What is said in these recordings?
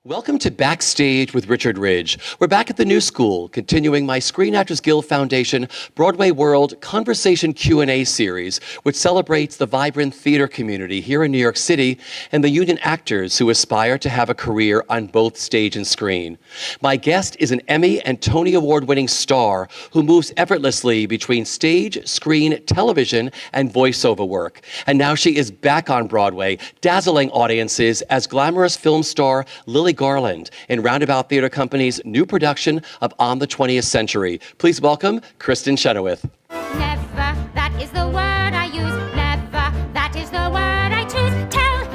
Welcome to Backstage with Richard Ridge. We're back at the New School, continuing my Screen Actors Guild Foundation BroadwayWorld Conversation Q&A series, which celebrates the vibrant theater community here in New York City and the union actors who aspire to have a career on both stage and screen. My guest is an Emmy and Tony Award-winning star who moves effortlessly between stage, screen, television, and voiceover work. And now she is back on Broadway, dazzling audiences as glamorous film star Lily Garland in Roundabout Theater Company's new production of On the 20th Century. Please welcome Kristin Chenoweth. Never, that is the word I use. Never, that is the word I choose. Tell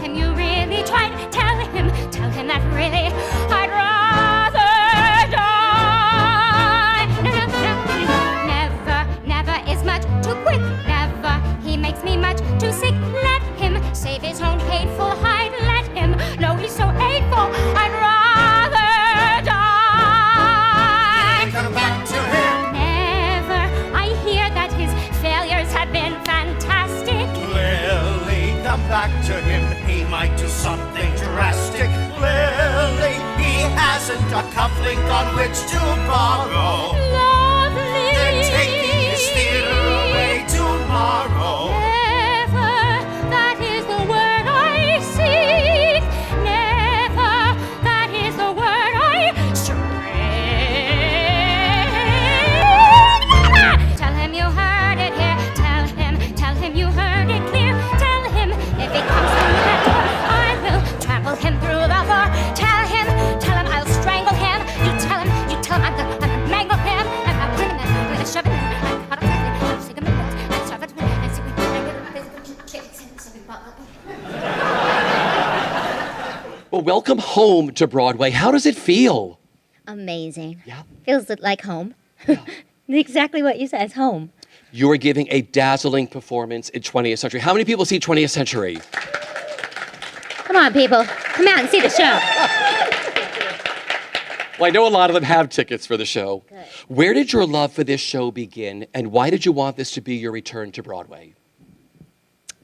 him you really tried. Tell him that really I'd rather die. Never is much too quick. Never, he makes me much too sick. Let him save his own hateful hide. Let him know he's so hateful. I'd rather die. Come back to him. Never, I hear that his failures have been fantastic. Lily, come back to him. He might do something drastic. Lily, he hasn't a cufflink on which to borrow. Lovely. They're taking his theater away tomorrow. Never, that is the word I seek. Never, that is the word I shriek. Tell him you heard it here. Tell him you heard it clear. Tell him if he comes through that door, I will trample him through the floor. Tell him I'll strangle him. You tell him I'm gonna mangle him. And I'll put him in, I'm gonna shove him in. I'm cut off his head, I'll stick him in place. I'll shove it in, and see if we can Well, welcome home to Broadway. How does it feel? Amazing. Yeah. Feels like home. Yeah. Exactly what you said. It's home. You are giving a dazzling performance in 20th Century. How many people see 20th Century? Come on, people. Come out and see the show. Well, I know a lot of them have tickets for the show. Good. Where did your love for this show begin, and why did you want this to be your return to Broadway?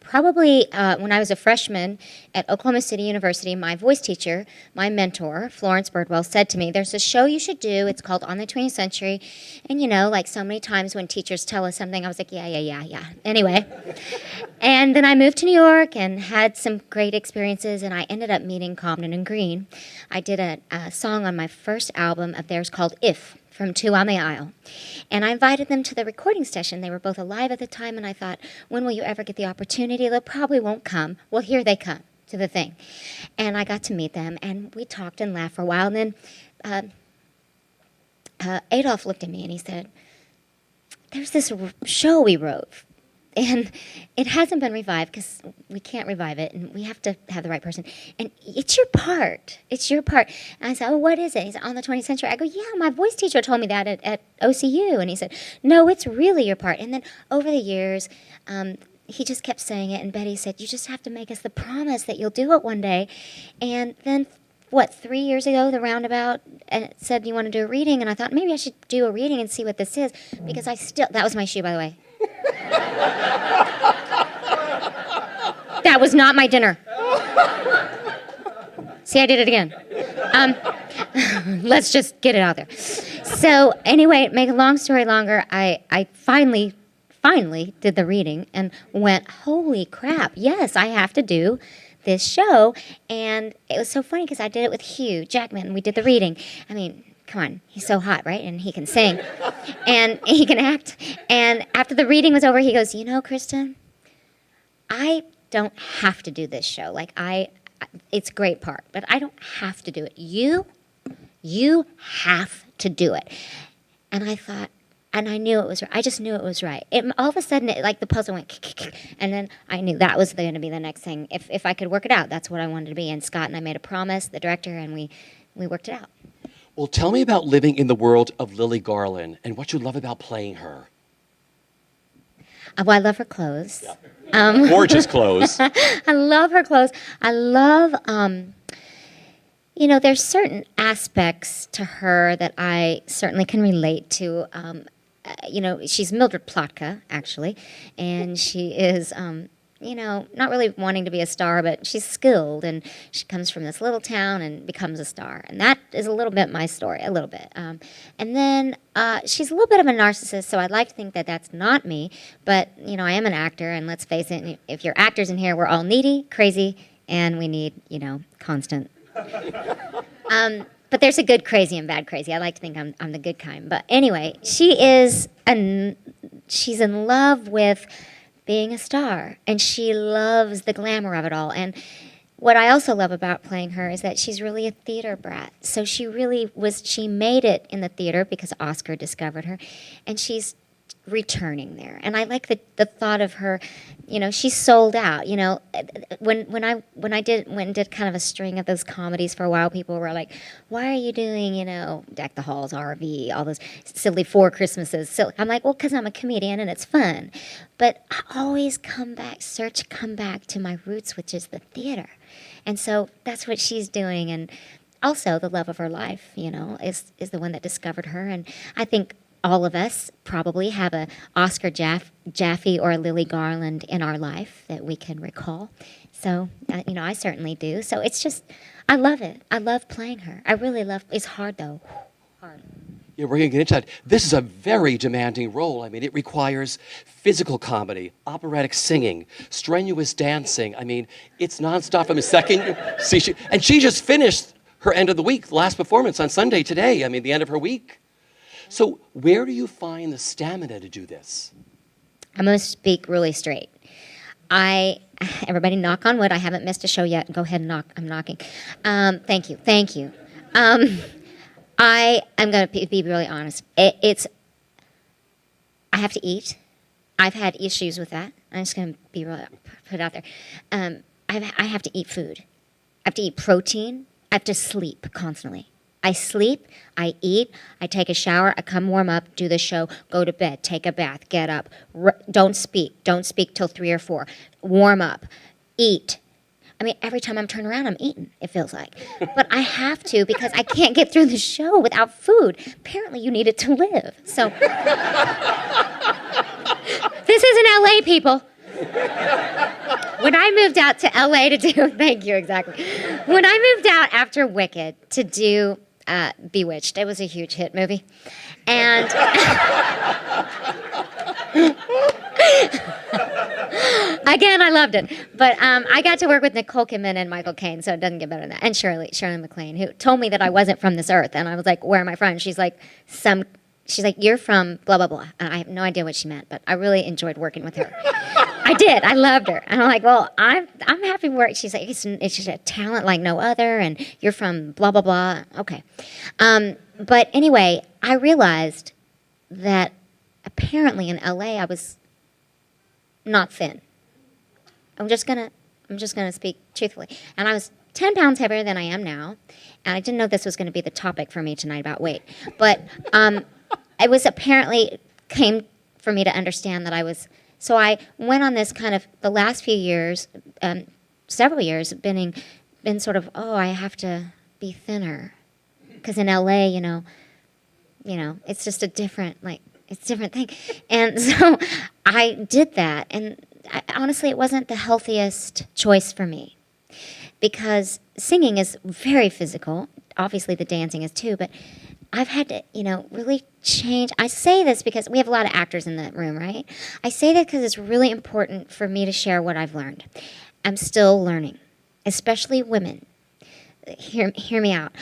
Probably when I was a freshman at Oklahoma City University, my voice teacher, my mentor, Florence Birdwell, said to me, there's a show you should do. It's called On the 20th Century. And, you know, like so many times when teachers tell us something, I was like, yeah. Anyway. And then I moved to New York and had some great experiences, and I ended up meeting Comden and Green. I did a song on my first album of theirs called If, from Two on the Aisle. And I invited them to the recording session. They were both alive at the time, and I thought, when will you ever get the opportunity? They probably won't come. Well, here they come to the thing. And I got to meet them, and we talked and laughed for a while. And then Adolph looked at me, and he said, there's this show we wrote, and it hasn't been revived because we can't revive it, and we have to have the right person. And it's your part. It's your part. And I said, oh, what is it? He said, On the 20th Century. I go, yeah, my voice teacher told me that at OCU. And he said, no, it's really your part. And then over the years, he just kept saying it. And Betty said, you just have to make us the promise that you'll do it one day. And then, 3 years ago, the Roundabout said you want to do a reading. And I thought, maybe I should do a reading and see what this is. Because that was my shoe, by the way. That was not my dinner. See, I did it again. Let's just get it out there. So anyway, make a long story longer, I finally did the reading and went, holy crap, yes, I have to do this show. And it was so funny because I did it with Hugh Jackman. We did the reading. I mean, come on, he's so hot, right? And he can sing, and he can act. And after the reading was over, he goes, you know, Kristin, I don't have to do this show. Like, it's a great part, but I don't have to do it. You have to do it. And I thought, and I knew it was right. I just knew it was right. All of a sudden, like the puzzle went, and then I knew that was going to be the next thing. If I could work it out, that's what I wanted to be. And Scott and I made a promise, the director, and we worked it out. Well, tell me about living in the world of Lily Garland and what you love about playing her. Well, I love her clothes. Yeah. Gorgeous clothes. I love her clothes. I love, there's certain aspects to her that I certainly can relate to. She's Mildred Plotka, actually, and she is not really wanting to be a star, but she's skilled, and she comes from this little town and becomes a star. And that is a little bit my story, a little bit. And then she's a little bit of a narcissist, so I'd like to think that that's not me. But, I am an actor, and let's face it, if you're actors in here, we're all needy, crazy, and we need, constant. But there's a good crazy and bad crazy. I like to think I'm the good kind. But anyway, she's in love with being a star, and she loves the glamour of it all. And what I also love about playing her is that she's really a theater brat. So she made it in the theater because Oscar discovered her, and she's returning there. And I like the thought of her, she's sold out. When I did kind of a string of those comedies for a while, people were like, why are you doing, Deck the Halls, RV, all those silly Four Christmases. So I'm like, well, because I'm a comedian and it's fun. But I always come back to my roots, which is the theater. And so that's what she's doing. And also the love of her life, is the one that discovered her. And I think all of us probably have a Oscar Jaffe or a Lily Garland in our life that we can recall. So, I certainly do. So it's just, I love it. I love playing her. I really love, it's hard though. Hard. Yeah, we're going to get into that. This is a very demanding role. I mean, it requires physical comedy, operatic singing, strenuous dancing. I mean, it's nonstop from the second. And she just finished her end of the week, last performance on Sunday today. I mean, the end of her week. So where do you find the stamina to do this? I'm going to speak really straight. Everybody knock on wood. I haven't missed a show yet. Go ahead and knock. I'm knocking. Thank you. I'm going to be really honest. I have to eat. I've had issues with that. I'm just going to be really put it out there. I have to eat food. I have to eat protein. I have to sleep constantly. I sleep, I eat, I take a shower, I come warm up, do the show, go to bed, take a bath, get up, don't speak till 3 or 4, warm up, eat. I mean, every time I'm turned around, I'm eating, it feels like. But I have to because I can't get through the show without food. Apparently, you need it to live. So, this isn't LA, people. When I moved out to LA to do, thank you, exactly. When I moved out after Wicked to do Bewitched, it was a huge hit movie. And again, I loved it. But I got to work with Nicole Kidman and Michael Caine, so it doesn't get better than that. And Shirley MacLaine, who told me that I wasn't from this earth. And I was like, where am I from? She's like, you're from blah, blah, blah. And I have no idea what she meant, but I really enjoyed working with her. I did. I loved her. And I'm like, well, I'm happy to work. She's like, it's just a talent like no other, and you're from blah, blah, blah. Okay. But anyway, I realized that apparently in LA I was not thin. I'm just gonna speak truthfully. And I was 10 pounds heavier than I am now. And I didn't know this was going to be the topic for me tonight about weight. But it was apparently came for me to understand that I was. So I went on this kind of the last few years, several years, been sort of, I have to be thinner, because in LA, it's just a different thing, and so I did that, and honestly, it wasn't the healthiest choice for me, because singing is very physical. Obviously, the dancing is too, but I've had to, really change. I say this because we have a lot of actors in the room, right? I say that because it's really important for me to share what I've learned. I'm still learning, especially women. Hear me out.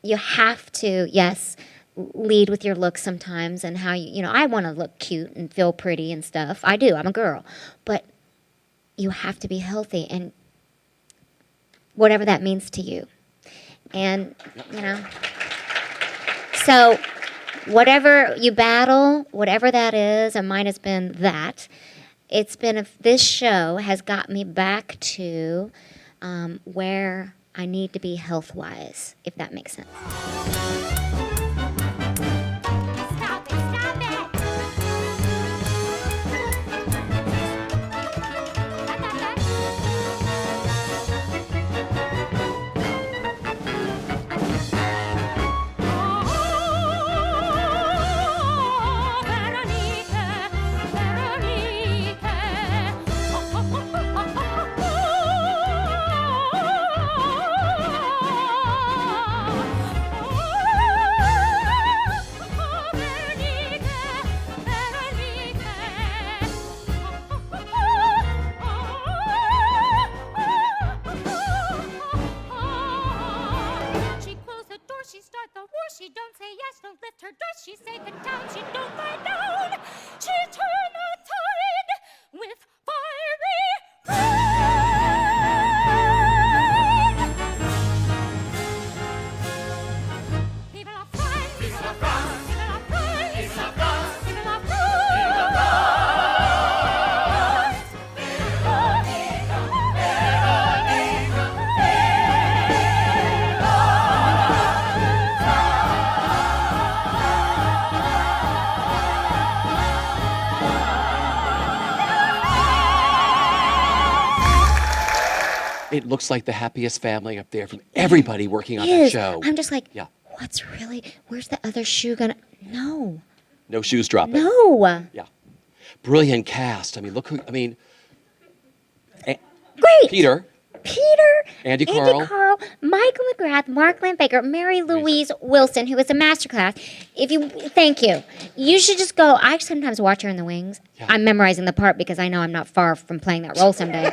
You have to, yes, lead with your looks sometimes and how I want to look cute and feel pretty and stuff. I do. I'm a girl. But you have to be healthy, and whatever that means to you. And, so whatever you battle, whatever that is, and mine has been that, this show has got me back to where I need to be health-wise, if that makes sense. Stop it, stop it. She don't say yes, don't lift her dress. She say get down, she don't lie down. She turn the tide with fiery pride. Vive la France! Vive la France! Vive la France! Vive la France! Vive la It looks like the happiest family up there from everybody working on that Is. show. I'm just like, Yeah. where's the other shoe gonna, no, No shoes dropping. no. Yeah. Brilliant cast. I mean, look who, I mean, Great. Peter, Andy Carl. Michael McGrath, Mark Landbaker, Mary Louise Wilson, who was a masterclass. Thank you. You should just go. I sometimes watch her in the wings. Yeah. I'm memorizing the part because I know I'm not far from playing that role someday.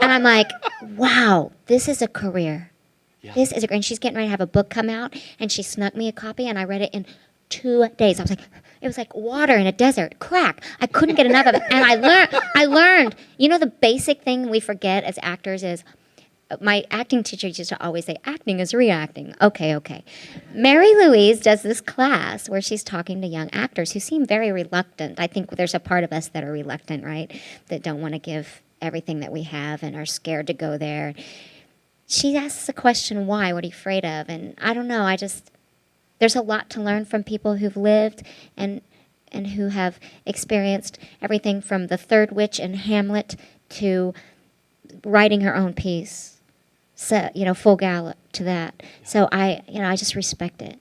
And I'm like, wow, this is a career. Yeah. This is and she's getting ready to have a book come out, and she snuck me a copy, and I read it in 2 days. I was like, it was like water in a desert, crack. I couldn't get enough of it. And I learned, the basic thing we forget as actors is, my acting teacher used to always say, acting is reacting. Okay. Mary Louise does this class where she's talking to young actors who seem very reluctant. I think there's a part of us that are reluctant, right? That don't want to give everything that we have and are scared to go there. She asks the question, why? What are you afraid of? And I don't know, there's a lot to learn from people who've lived and who have experienced everything from the third witch in Hamlet to writing her own piece. So, Full Gallop to that. So I just respect it.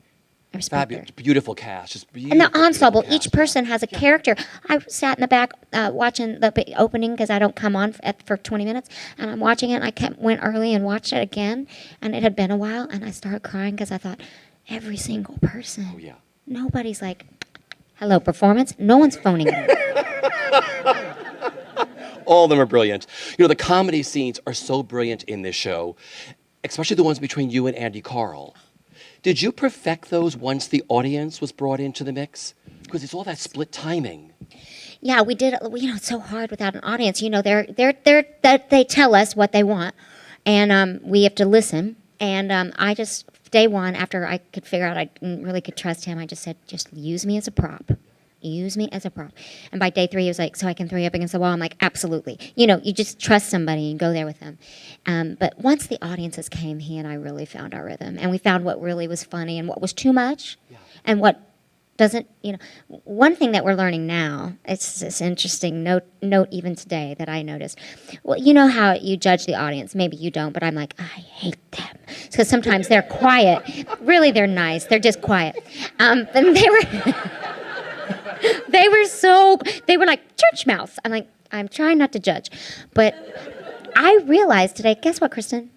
I respect Fabulous, her. beautiful cast. Just beautiful, And the ensemble, beautiful each cast. person has a character. I sat in the back watching the opening because I don't come on for 20 minutes, and I'm watching it, and I went early and watched it again, and it had been a while, and I started crying because I thought, every single person. Oh, yeah. Nobody's like, hello, performance. No one's phoning it. All of them are brilliant. The comedy scenes are so brilliant in this show, especially the ones between you and Andy Carl. Did you perfect those once the audience was brought into the mix? Because it's all that split timing. Yeah, we did. It's so hard without an audience. They tell us what they want, and we have to listen. And I just, day one, after I could figure out I really could trust him, I just said, just use me as a prop. Use me as a prop. And by day 3, he was like, so I can throw you up against the wall? I'm like, absolutely. You just trust somebody and go there with them. But once the audiences came, he and I really found our rhythm. And we found what really was funny and what was too much and what doesn't, one thing that we're learning now, it's this interesting note even today that I noticed. Well, you know how you judge the audience. Maybe you don't, but I'm like, I hate them. Because sometimes they're quiet. Really, they're nice. They're just quiet. And they were... They were like church mouse. I'm like, I'm trying not to judge. But I realized today, guess what, Kristin?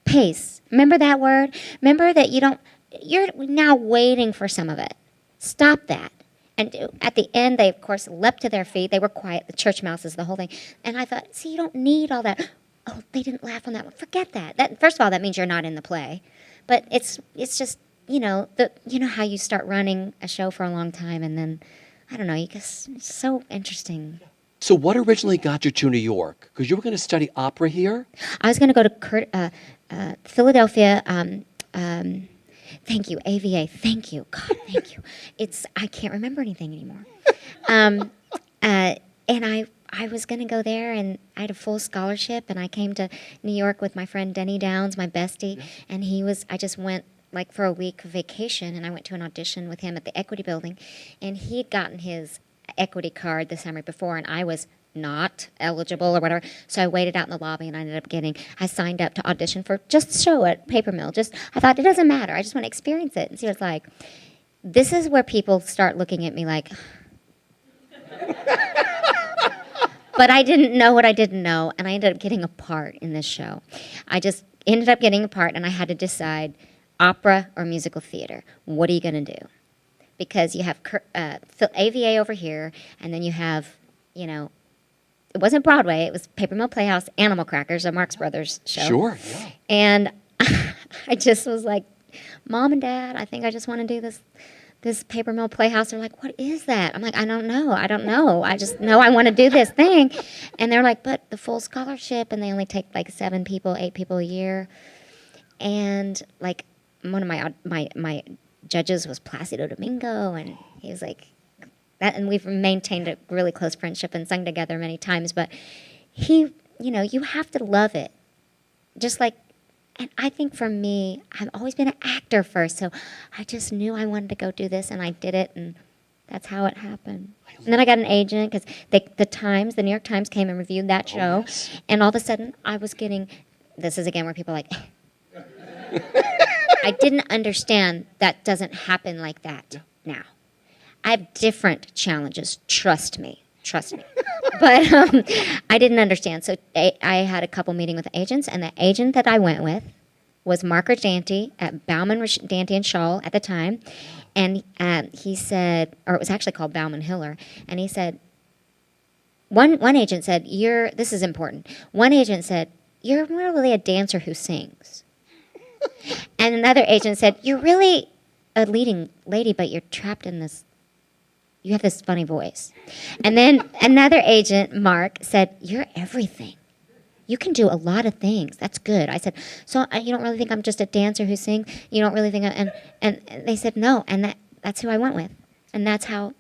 Pace. Remember that word? Remember that you're now waiting for some of it. Stop that. And at the end, they, of course, leapt to their feet. They were quiet. The church mouses, the whole thing. And I thought, see, you don't need all that. Oh, they didn't laugh on that one. Forget that. First of all, that means you're not in the play. But it's just, how you start running a show for a long time and then, I don't know, it's so interesting. So what originally got you to New York? Because you were going to study opera here? I was going to go to Philadelphia. Thank you, AVA. Thank you. God, thank you. I can't remember anything anymore. And I was going to go there, and I had a full scholarship, and I came to New York with my friend Denny Downs, my bestie, and I just went for a week of vacation, and I went to an audition with him at the Equity Building, and he had gotten his equity card the summer before, and I was not eligible or whatever, so I waited out in the lobby, and I signed up to audition for just a show at Paper Mill. I thought, it doesn't matter, I just want to experience it and see what it's like. This is where people start looking at me like... But I didn't know what I didn't know, and I ended up getting a part in this show. I just ended up getting a part, and I had to decide... opera or musical theater. What are you going to do? Because you have AVA over here, and then you have, it wasn't Broadway, it was Paper Mill Playhouse, Animal Crackers, a Marx Brothers show. Sure, yeah. And I just was like, Mom and Dad, I think I just want to do this paper mill playhouse. They're like, what is that? I'm like, I don't know. I just know I want to do this thing. And they're like, but the full scholarship, and they only take like 8 people a year. And like one of my judges was Placido Domingo, and he was like that, and we've maintained a really close friendship and sung together many times. But he, you have to love it, just like. And I think for me, I've always been an actor first, so I just knew I wanted to go do this, and I did it, and that's how it happened. And then I got an agent, because the New York Times came and reviewed that show, and all of a sudden I was getting, this is again where people are like, I didn't understand that doesn't happen like that now. I have different challenges, trust me. But I didn't understand. So I had a couple meeting with agents, and the agent that I went with was Mark Dante at Bauman, Dante and Shaw at the time. And he said, or it was actually called Bauman Hiller, and he said, one agent said, this is important. One agent said, you're really a dancer who sings. And another agent said, you're really a leading lady, but you're trapped in this. You have this funny voice. And then another agent, Mark, said, you're everything. You can do a lot of things. That's good. I said, so you don't really think I'm just a dancer who sings? You don't really think and they said, no. And that's who I went with. And that's how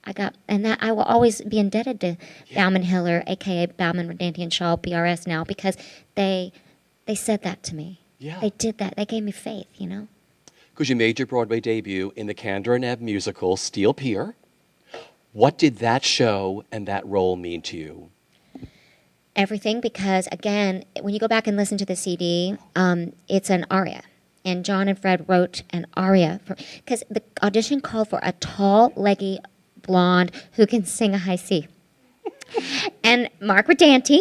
I got, and that I will always be indebted to Bauman Hiller, a.k.a. Bauman, Dante and Shaw, BRS now, because they said that to me. Yeah. They did that. They gave me faith, Because you made your Broadway debut in the Kander and Ebb musical, Steel Pier. What did that show and that role mean to you? Everything, because, again, when you go back and listen to the CD, it's an aria. And John and Fred wrote an aria. Because the audition called for a tall, leggy blonde who can sing a high C. And Mark Dante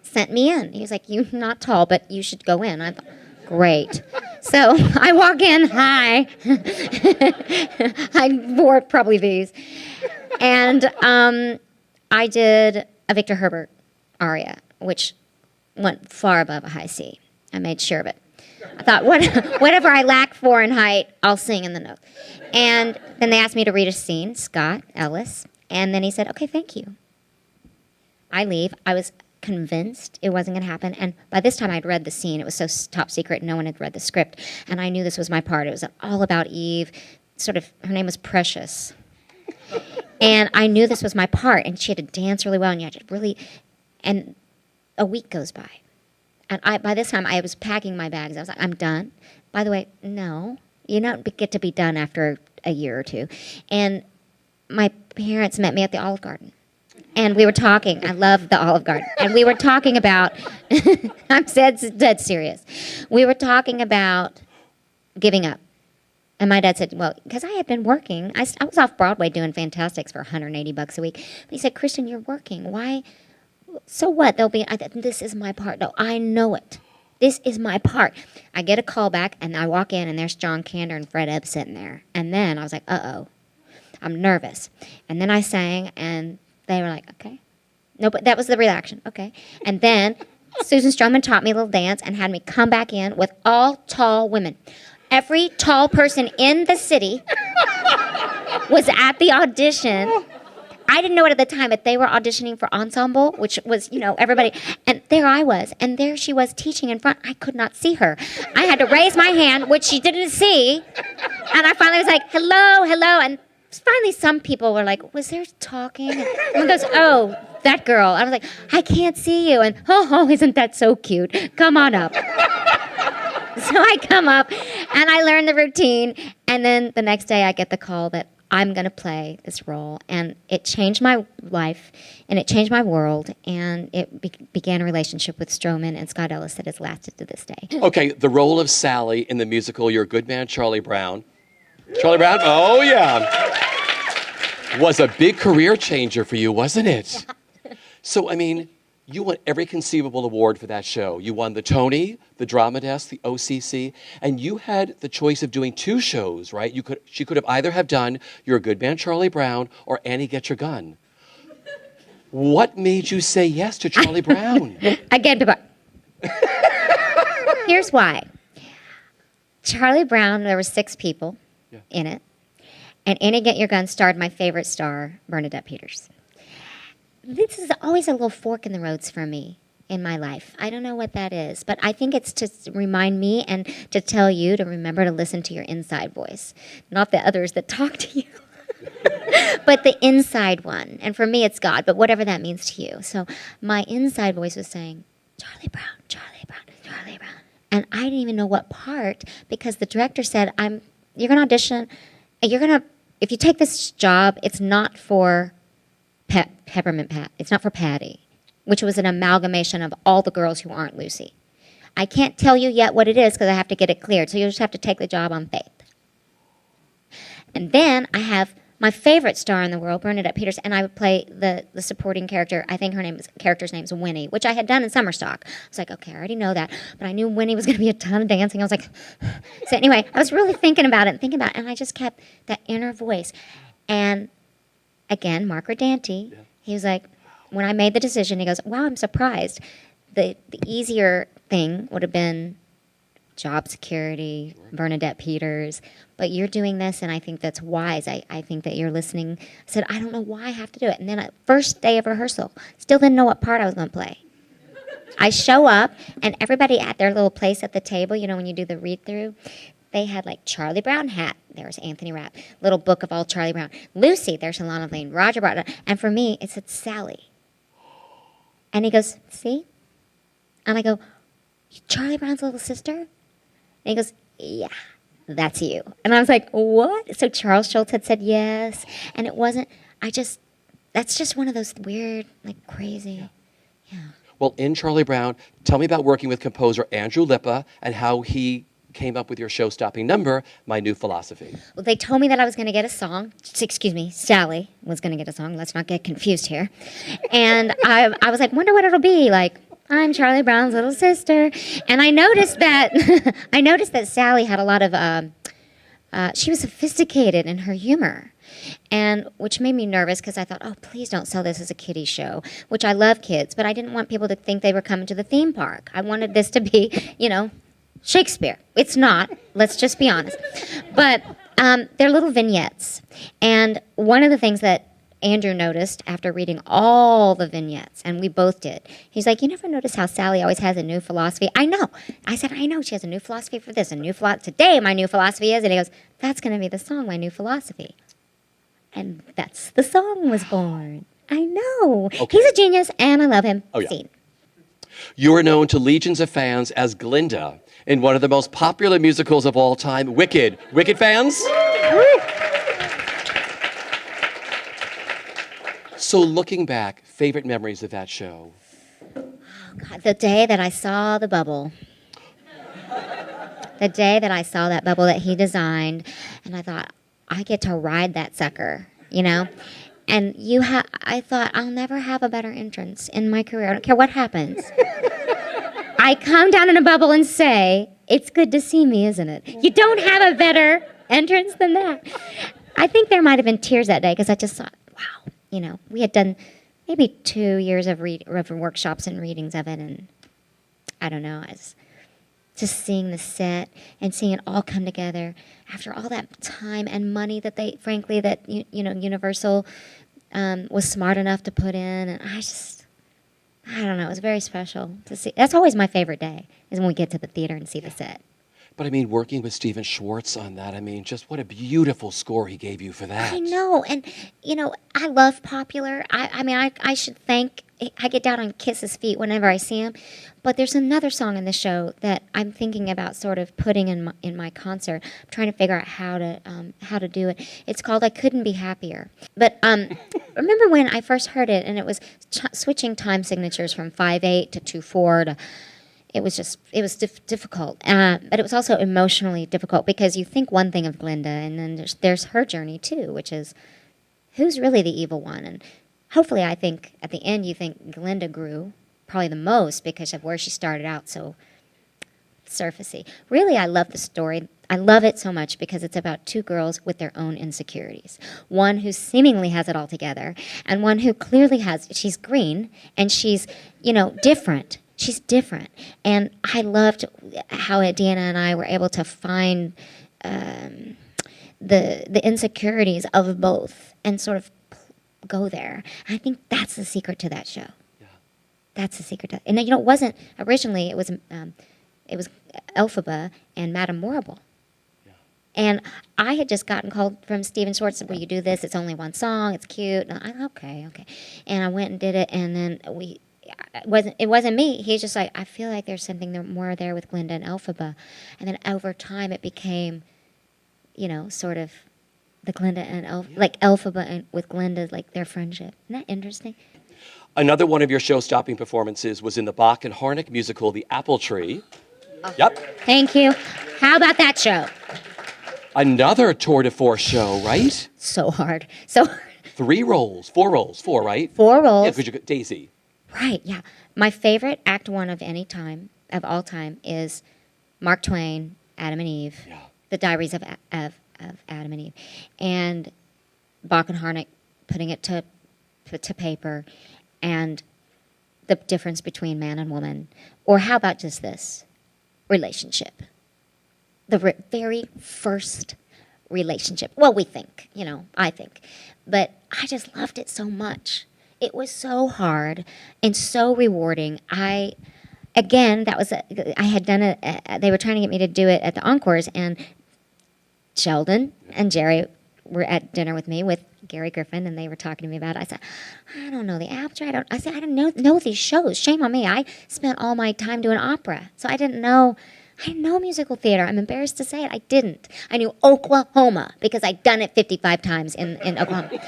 sent me in. He was like, you're not tall, but you should go in. I thought, great. So I walk in, hi. I wore probably these. And I did a Victor Herbert aria, which went far above a high C. I made sure of it. I thought, whatever I lack for in height, I'll sing in the note. And then they asked me to read a scene, Scott Ellis, and then he said, okay, thank you. I leave. I was convinced it wasn't going to happen, and by this time I'd read the scene. It was so top secret, no one had read the script, and I knew this was my part. It was all about Eve, her name was Precious. And I knew this was my part, and she had to dance really well, and you had to really, and a week goes by. And by this time, I was packing my bags. I was like, I'm done. By the way, no, you don't get to be done after a year or two. And my parents met me at the Olive Garden. And we were talking. I love the Olive Garden. And we were talking about, I'm dead serious. We were talking about giving up. And my dad said, well, because I had been working. I was off Broadway doing Fantastics for $180 a week. But he said, Kristin, you're working. Why? So what? This is my part. No, I know it. This is my part. I get a call back, and I walk in, and there's John Kander and Fred Ebb sitting there. And then I was like, uh-oh. I'm nervous. And then I sang, and they were like, okay. No, but that was the reaction. Okay. And then Susan Stroman taught me a little dance and had me come back in with all tall women. Every tall person in the city was at the audition. I didn't know it at the time, but they were auditioning for ensemble, which was, everybody. And there I was. And there she was teaching in front. I could not see her. I had to raise my hand, which she didn't see. And I finally was like, hello, hello. And finally some people were like, was there talking? And one goes, oh, that girl. I was like, I can't see you. And, oh, isn't that so cute? Come on up. So I come up, and I learn the routine. And then the next day I get the call that I'm going to play this role, and it changed my life, and it changed my world, and it began a relationship with Stroman and Scott Ellis that has lasted to this day. Okay, the role of Sally in the musical Your Good Man, Charlie Brown. Charlie Brown? Oh, yeah. Was a big career changer for you, wasn't it? So, you won every conceivable award for that show. You won the Tony, the Drama Desk, the OCC, and you had the choice of doing 2 shows, right? She could have either have done You're a Good Man, Charlie Brown, or Annie, Get Your Gun. What made you say yes to Charlie Brown? Again, here's why. Charlie Brown, there were 6 people Yeah. in it. And In and Get Your Gun starred my favorite star, Bernadette Peters. This is always a little fork in the roads for me in my life. I don't know what that is, but I think it's to remind me and to tell you to remember to listen to your inside voice, not the others that talk to you, but the inside one. And for me, it's God, but whatever that means to you. So my inside voice was saying, Charlie Brown, Charlie Brown, Charlie Brown. And I didn't even know what part, because the director said, you're going to audition, and if you take this job, it's not for Peppermint Pat. It's not for Patty, which was an amalgamation of all the girls who aren't Lucy. I can't tell you yet what it is because I have to get it cleared, so you'll just have to take the job on faith. And then I have my favorite star in the world, Bernadette Peters, and I would play the supporting character. I think character's name is Winnie, which I had done in Summer Stock. I was like, okay, I already know that, but I knew Winnie was going to be a ton of dancing. I was like, so anyway, I was really thinking about it, and I just kept that inner voice. And again, Mark Rodante, he was like, when I made the decision, he goes, wow, I'm surprised. The easier thing would have been job security, Bernadette Peters, but you're doing this, and I think that's wise. I think that you're listening. I said, I don't know why I have to do it. And then first day of rehearsal, still didn't know what part I was going to play. I show up, and everybody at their little place at the table, when you do the read-through, they had like Charlie Brown hat. There's Anthony Rapp. Little book of all Charlie Brown. Lucy, there's Alana Lane. Roger Barton. And for me, it said Sally. And he goes, see? And I go, Charlie Brown's little sister? And he goes, yeah, that's you. And I was like, what? So Charles Schultz had said yes. And it wasn't, that's just one of those weird, like crazy, yeah. Well, in Charlie Brown, tell me about working with composer Andrew Lippa and how he came up with your show-stopping number, My New Philosophy. Well, they told me that I was going to get a song. Excuse me, Sally was going to get a song. Let's not get confused here. And I was like, wonder what it'll be. Like, I'm Charlie Brown's little sister. And I noticed that Sally had a lot of, she was sophisticated in her humor. And which made me nervous because I thought, oh, please don't sell this as a kiddie show, which I love kids, but I didn't want people to think they were coming to the theme park. I wanted this to be, Shakespeare. It's not. Let's just be honest. But they're little vignettes. And one of the things that Andrew noticed after reading all the vignettes, and we both did, he's like, you never notice how Sally always has a new philosophy? I know. I said, I know. She has a new philosophy for this, today my new philosophy is, and he goes, that's going to be the song, My New Philosophy. And that's the song was born. I know. Okay. He's a genius, and I love him. Oh, yeah. Scene. You are known to legions of fans as Glinda in one of the most popular musicals of all time, Wicked. Wicked fans? So looking back, favorite memories of that show? Oh, God, the day that I saw the bubble. The day that I saw that bubble that he designed, and I thought, I get to ride that sucker, And I thought, I'll never have a better entrance in my career. I don't care what happens. I come down in a bubble and say, it's good to see me, isn't it? You don't have a better entrance than that. I think there might have been tears that day because I just thought, wow, we had done maybe 2 years of workshops and readings of it, and I don't know, just seeing the set and seeing it all come together after all that time and money that Universal was smart enough to put in, and I don't know, it was very special to see. That's always my favorite day, is when we get to the theater and see the set. But working with Stephen Schwartz on that, just what a beautiful score he gave you for that. I know, and, I love Popular. I should thank, I get down on kiss his feet whenever I see him, but there's another song in the show that I'm thinking about sort of putting in my concert. I'm trying to figure out how to do it. It's called I Couldn't Be Happier. But remember when I first heard it, and it was switching time signatures from 5/8 to 2/4 to... It was difficult, but it was also emotionally difficult because you think one thing of Glinda, and then there's her journey too, which is who's really the evil one. And hopefully, I think at the end you think Glinda grew probably the most because of where she started out so surfacey. Really, I love the story. I love it so much because it's about 2 girls with their own insecurities. One who seemingly has it all together, and one who clearly she's green and she's different. she's different. And I loved how Deanna and I were able to find the insecurities of both and sort of go there. I think that's the secret to that show. Yeah. That's the secret to, and it wasn't originally. It was Elphaba and Madame Morrible. Yeah. And I had just gotten called from Stephen Schwartz. Will you do this? It's only one song. It's cute. And okay. And I went and did it. And then it wasn't me. He's just like, I feel like there's something more there with Glinda and Elphaba. And then over time, it became, sort of the Glinda and Elphaba and with Glinda, like their friendship. Isn't that interesting? Another one of your show-stopping performances was in the Bach and Harnick musical, The Apple Tree. Yep. Thank you. How about that show? Another tour de force show, right? So hard. 4 roles, right? 4 roles. Yeah, because you got Daisy. Right, yeah. My favorite Act 1 of all time, is Mark Twain, Adam and Eve, Yeah. The Diaries of Adam and Eve, and Bach and Harnick putting it to paper, and the difference between man and woman. Or how about just this? Relationship. The very first relationship. Well, we think, I think. But I just loved it so much. It was so hard and so rewarding. I had done it, they were trying to get me to do it at the Encores, and Sheldon and Jerry were at dinner with me with Gary Griffin, and they were talking to me about it. I said, I don't know the Apple. I didn't know these shows. Shame on me. I spent all my time doing opera, so I didn't know musical theater. I'm embarrassed to say it. I didn't. I knew Oklahoma because I'd done it 55 times in Oklahoma.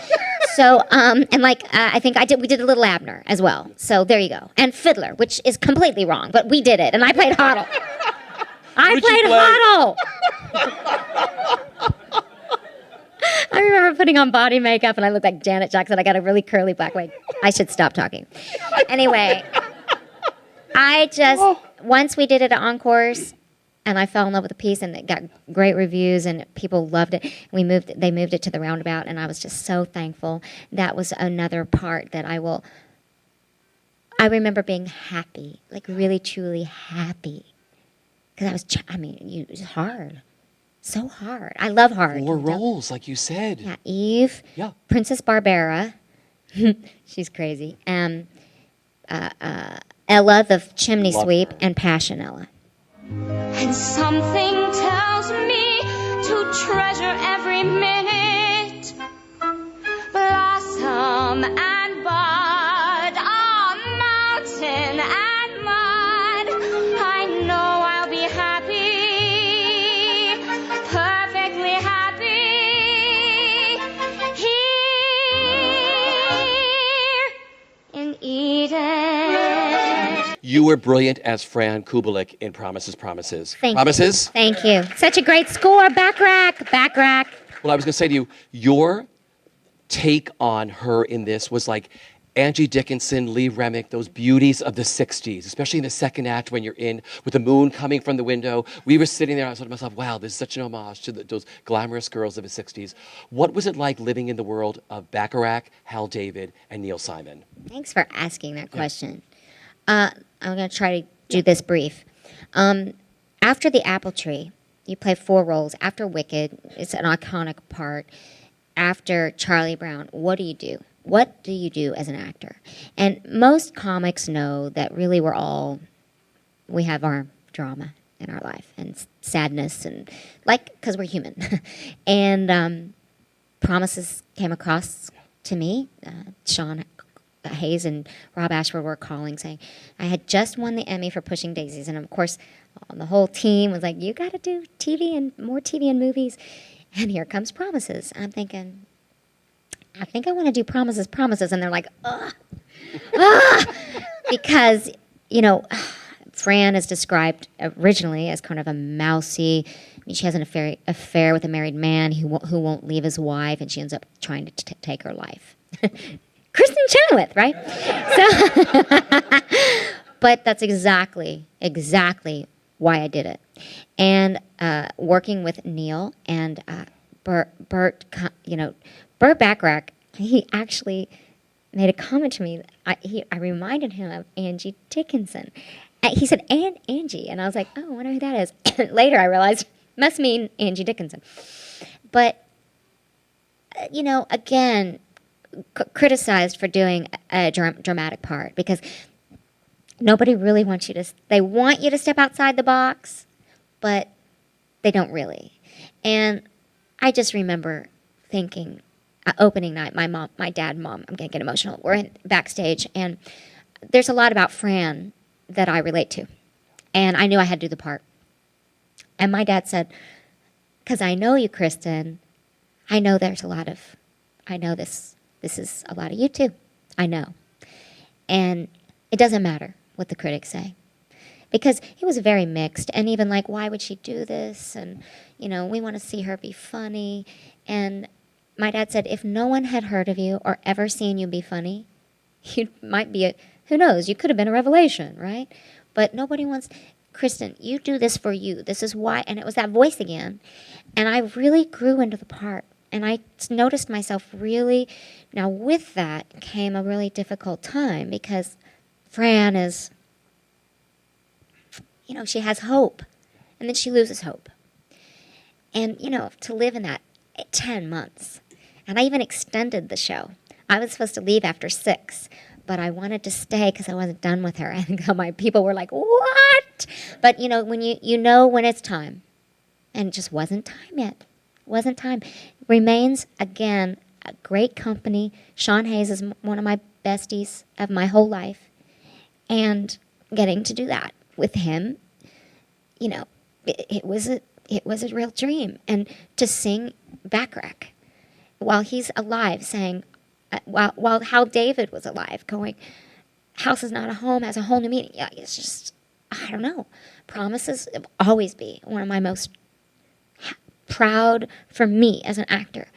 So, I think we did a little Abner as well. So there you go. And Fiddler, which is completely wrong, but we did it, and I played Hoddle. I played Hoddle. I remember putting on body makeup, and I looked like Janet Jackson. I got a really curly black wig. I should stop talking. Anyway, once we did it at Encores, and I fell in love with the piece, and it got great reviews, and people loved it. They moved it to the Roundabout, and I was just so thankful. That was another part that I remember being happy, like really, truly happy. Because it was hard. So hard. I love hard. 4 roles, like you said. Yeah, Eve. Yeah. Princess Barbara. She's crazy. Ella, the chimney sweep, and Passionella. And something tells me to treasure every minute. Blossom and bud, mountain and mud. I know I'll be happy, perfectly happy here in Eden. You were brilliant as Fran Kubelik in Promises, Promises. Promises? Thank you. Such a great score. Back rack. Well, I was going to say to you, your take on her in this was like Angie Dickinson, Lee Remick, those beauties of the 60s, especially in the second act when you're in with the moon coming from the window. We were sitting there, I thought to myself, wow, this is such an homage to those glamorous girls of the 60s. What was it like living in the world of Bacharach, Hal David, and Neil Simon? Thanks for asking that question. I'm going to try to do this brief. After The Apple Tree, you play 4 roles. After Wicked, it's an iconic part. After Charlie Brown, what do you do? What do you do as an actor? And most comics know that really we have our drama in our life and sadness, and because we're human. And Promises came across to me. Sean Hayes and Rob Ashford were calling saying, I had just won the Emmy for Pushing Daisies. And of course, the whole team was like, you got to do TV and more TV and movies. And here comes Promises. And I'm thinking, I think I want to do Promises. And they're like, ugh. Because, Fran is described originally as kind of a mousy, she has an affair with a married man who won't leave his wife, and she ends up trying to take her life. Kristin Chenoweth, right? So, but that's exactly why I did it. And working with Neil and Burt Bacharach, he actually made a comment to me. I reminded him of Angie Dickinson. He said, and Angie. And I was like, oh, I wonder who that is. Later I realized, must mean Angie Dickinson. But, again, criticized for doing a dramatic part because nobody really wants you to, they want you to step outside the box, but they don't really. And I just remember thinking, opening night, my dad and mom, I'm going to get emotional, we're backstage, and there's a lot about Fran that I relate to. And I knew I had to do the part. And my dad said, because I know you, Kristin, I know this is a lot of you too. I know. And it doesn't matter what the critics say. Because it was very mixed, and even like, why would she do this? And, we want to see her be funny. And my dad said, if no one had heard of you or ever seen you be funny, you might be who knows, you could have been a revelation, right? But nobody wants, Kristin, you do this for you. This is why. And it was that voice again. And I really grew into the part. And I noticed myself really, now with that came a really difficult time because Fran is, she has hope. And then she loses hope. And, to live in that 10 months. And I even extended the show. I was supposed to leave after 6, but I wanted to stay because I wasn't done with her. And my people were like, what? But, when you know when it's time. And it just wasn't time yet. Wasn't time. Remains, again, a great company. Sean Hayes is one of my besties of my whole life. And getting to do that with him, it was a real dream. And to sing Bacharach while he's alive, saying, while Hal David was alive, going, house is not a home, has a whole new meaning. Yeah, it's just, I don't know. Promises will always be one of my most proud for me as an actor.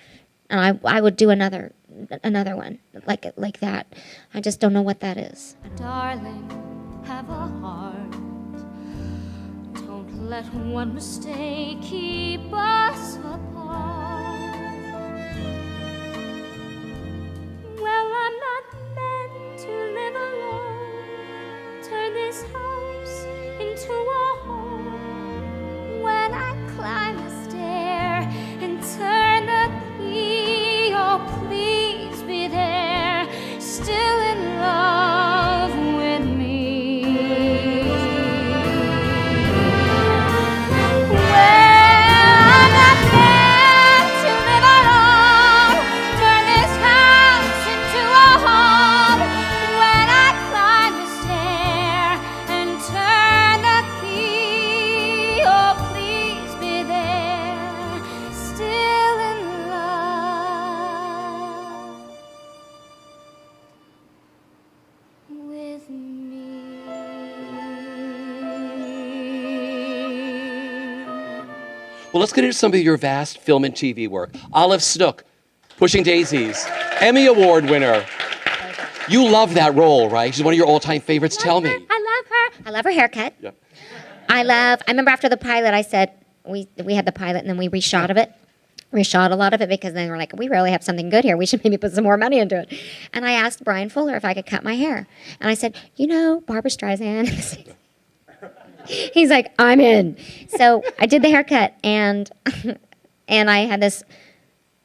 And I would do another one like that. I just don't know what that is. Darling, have a heart. Don't let one mistake keep us apart. Well, I'm not meant to live alone. Turn this house into a home. When I climb the stair and turn the key, oh, please be there, still in love with me. Well, let's get into some of your vast film and TV work. Olive Snook, Pushing Daisies, Emmy Award winner. You love that role, right? She's one of your all-time favorites. Tell me. I love her. I love her haircut. Yep. I remember after the pilot, I said, we had the pilot and then we reshot of it. Reshot a lot of it because then we're like, we really have something good here. We should maybe put some more money into it. And I asked Brian Fuller if I could cut my hair. And I said, Barbra Streisand. He's like, I'm in. So I did the haircut, and I had this,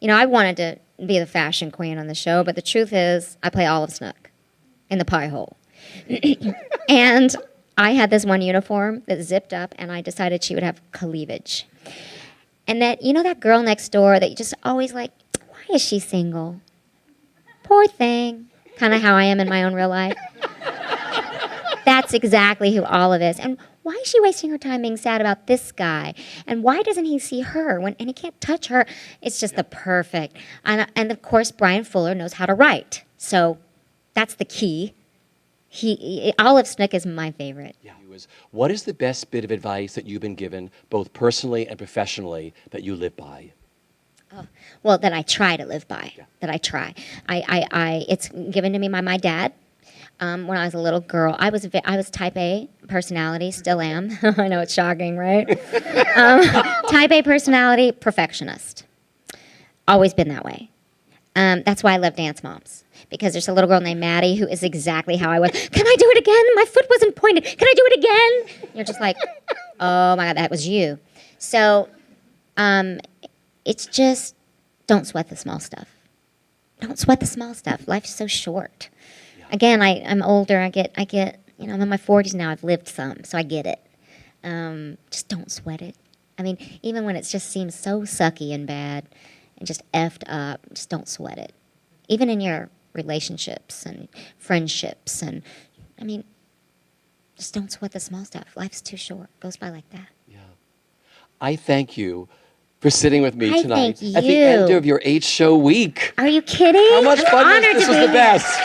I wanted to be the fashion queen on the show, but the truth is I play Olive Snook in the pie hole. And I had this one uniform that zipped up, and I decided she would have cleavage. And that, that girl next door that you just always like, why is she single? Poor thing. Kind of how I am in my own real life. That's exactly who Olive is. And why is she wasting her time being sad about this guy? And why doesn't he see her and he can't touch her? It's just the perfect. And of course, Brian Fuller knows how to write. So that's the key. Olive Snook is my favorite. Yeah. What is the best bit of advice that you've been given, both personally and professionally, that you live by? Oh, well, that I try to live by. Yeah. That I try. It's given to me by my dad. When I was a little girl, I was type A personality, still am. I know it's shocking, right? Type A personality, perfectionist. Always been that way. That's why I love Dance Moms. because there's a little girl named Maddie who is exactly how I was. Can I do it again? My foot wasn't pointed. Can I do it again? And you're just like, oh my God, that was you. So it's just, don't sweat the small stuff. Don't sweat the small stuff. Life's so short. Yeah. Again, I'm older. I get. I'm in my 40s now. I've lived some, so I get it. Just don't sweat it. I mean, even when it just seems so sucky and bad and just effed up, just don't sweat it. Even in your relationships and friendships, and I mean, just don't sweat the small stuff. Life's too short. It goes by like that. Yeah. I thank you for sitting with me I tonight thank at the you. end of your 8-show week. Are you kidding? How much I'm fun was honored this? to Was be the here. best.